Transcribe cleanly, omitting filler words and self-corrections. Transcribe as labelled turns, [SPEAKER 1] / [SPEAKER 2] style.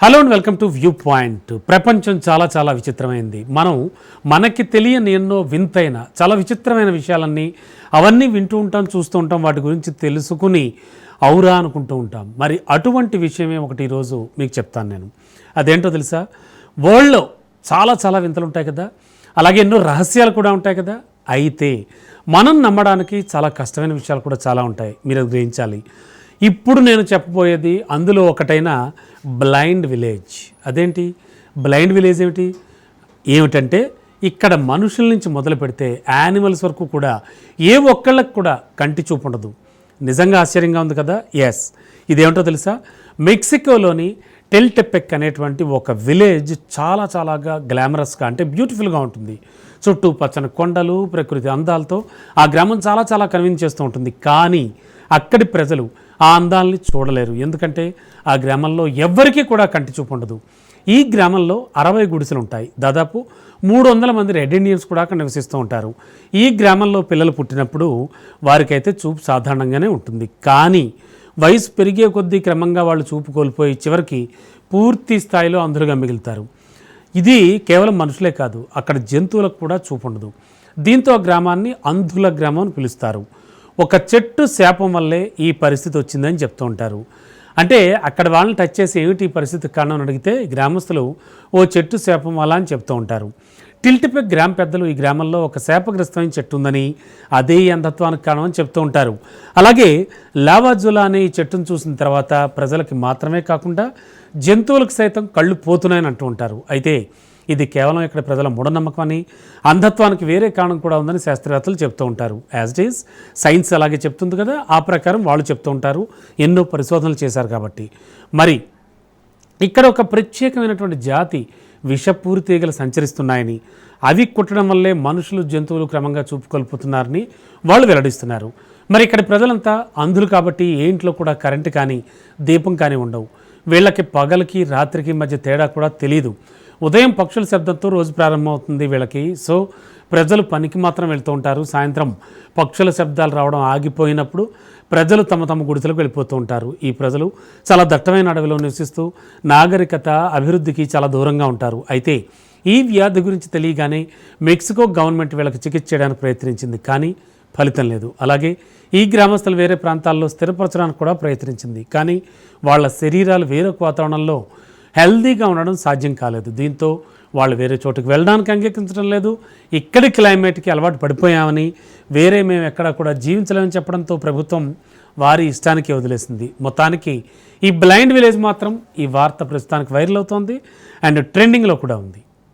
[SPEAKER 1] Hello and welcome to view point. ప్రపంచం చాలా చాలా విచిత్రమైంది. మనకి తెలియని ఎన్నో వింతైన చాలా విచిత్రమైన విషయాలన్నీ అవన్నీ వింటూ ఉంటాం, చూస్తూ ఉంటాం, వాటి గురించి తెలుసుకుని ఔరా అనుకుంటూ ఉంటాం. మరి అటువంటి విషయమే ఒకటి ఈరోజు మీకు చెప్తాను నేను. అదేంటో తెలుసా? వరల్డ్లో చాలా చాలా వింతలు ఉంటాయి కదా, అలాగే ఎన్నో రహస్యాలు కూడా ఉంటాయి కదా. అయితే మనం నమ్మడానికి చాలా కష్టమైన విషయాలు కూడా చాలా ఉంటాయి. మీరు అది గ్రహించాలి. ఇప్పుడు నేను చెప్పబోయేది అందులో ఒకటైన బ్లైండ్ విలేజ్. అదేంటి బ్లైండ్ విలేజ్? ఏమిటంటే ఇక్కడ మనుషుల నుంచి మొదలు పెడితే యానిమల్స్ వరకు కూడా ఏ ఒక్కళ్ళకి కూడా కంటి చూపు ఉండదు. నిజంగా ఆశ్చర్యంగా ఉంది కదా. ఎస్, ఇదేమిటో తెలుసా? మెక్సికోలోని టెల్టెపెక్ అనేటువంటి ఒక విలేజ్ చాలా చాలాగా గ్లామరస్గా అంటే బ్యూటిఫుల్గా ఉంటుంది. చుట్టూ పచ్చని కొండలు, ప్రకృతి అందాలతో ఆ గ్రామం చాలా చాలా కన్విన్స్ చేస్తూ ఉంటుంది. కానీ అక్కడి ప్రజలు ఆ అందాలని చూడలేరు. ఎందుకంటే ఆ గ్రామంలో ఎవ్వరికీ కూడా కంటి చూపు ఉండదు. ఈ గ్రామంలో 60 గుడిసెలు ఉంటాయి. దాదాపు 300 మంది రెడ్ ఇండియన్స్ కూడా అక్కడ నివసిస్తూ ఉంటారు. ఈ గ్రామంలో పిల్లలు పుట్టినప్పుడు వారికైతే చూపు సాధారణంగానే ఉంటుంది. కానీ వయసు పెరిగే కొద్దీ క్రమంగా వాళ్ళు చూపు కోల్పోయి చివరికి పూర్తి స్థాయిలో అంధులుగా మిగులుతారు. ఇది కేవలం మనుషులే కాదు, అక్కడ జంతువులకు కూడా చూపు ఉండదు. దీంతో ఆ గ్రామాన్ని అంధుల గ్రామం అని పిలుస్తారు. ఒక చెట్టు శాపం వల్లే ఈ పరిస్థితి వచ్చిందని చెప్తూ ఉంటారు. అంటే అక్కడ వాళ్ళని టచ్ చేసి ఏమిటి ఈ పరిస్థితికి కారణం అని అడిగితే గ్రామస్తులు ఓ చెట్టు శాపం వల్ల అని చెప్తూ ఉంటారు. టిల్టెపెక్ గ్రామ పెద్దలు ఈ గ్రామంలో ఒక శాపగ్రస్తమైన చెట్టు ఉందని, అదే ఈ అంధత్వానికి కారణం అని చెప్తూ ఉంటారు. అలాగే లావాజులా అనే ఈ చెట్టును చూసిన తర్వాత ప్రజలకి మాత్రమే కాకుండా జంతువులకు సైతం కళ్ళు పోతున్నాయని అంటూ ఉంటారు. అయితే ఇది కేవలం ఇక్కడ ప్రజల మూఢనమ్మకం అని, అంధత్వానికి వేరే కారణం కూడా ఉందని శాస్త్రవేత్తలు చెప్తూ ఉంటారు. యాజ్ ఇట్ ఈజ్ సైన్స్ అలాగే చెప్తుంది కదా, ఆ ప్రకారం వాళ్ళు చెప్తూ ఉంటారు. ఎన్నో పరిశోధనలు చేశారు కాబట్టి. మరి ఇక్కడ ఒక ప్రత్యేకమైనటువంటి జాతి విషపూరిత ఈగలు సంచరిస్తున్నాయని, అవి కుట్టడం వల్లే మనుషులు జంతువులు క్రమంగా చూపుకొల్పుతున్నారని వాళ్ళు వెల్లడిస్తున్నారు. మరి ఇక్కడ ప్రజలంతా అంధులు కాబట్టి ఏ ఇంట్లో కూడా కరెంటు కానీ దీపం కానీ ఉండవు. వీళ్ళకి పగలకి రాత్రికి మధ్య తేడా కూడా తెలియదు. ఉదయం పక్షుల శబ్దంతో రోజు ప్రారంభమవుతుంది వీళ్ళకి. సో ప్రజలు పనికి మాత్రం వెళ్తూ ఉంటారు. సాయంత్రం పక్షుల శబ్దాలు రావడం ఆగిపోయినప్పుడు ప్రజలు తమ తమ గుడిసెలకు వెళ్ళిపోతూ ఉంటారు. ఈ ప్రజలు చాలా దట్టమైన అడవిలో నివసిస్తూ నాగరికత అభివృద్ధికి చాలా దూరంగా ఉంటారు. అయితే ఈ వ్యాధి గురించి తెలియగానే మెక్సికో గవర్నమెంట్ వీళ్ళకి చికిత్స చేయడానికి ప్రయత్నించింది, కానీ ఫలితం లేదు. అలాగే ఈ గ్రామస్తులు వేరే ప్రాంతాల్లో స్థిరపరచడానికి కూడా ప్రయత్నించింది, కానీ వాళ్ళ శరీరాలు వేరొక వాతావరణంలో హెల్దీగా ఉండడం సాధ్యం కాలేదు. దీంతో వాళ్ళు వేరే చోటుకు వెళ్ళడానికి అంగీకరించడం లేదు. ఇక్కడి క్లైమేట్కి అలవాటు పడిపోయామని, వేరే మేము ఎక్కడా కూడా జీవించలేమని చెప్పడంతో ప్రభుత్వం వారి ఇష్టానికి వదిలేసింది. మొత్తానికి ఈ బ్లైండ్ విలేజ్ మాత్రం ఈ వార్త ప్రస్తుతానికి వైరల్ అవుతోంది అండ్ ట్రెండింగ్లో కూడా ఉంది.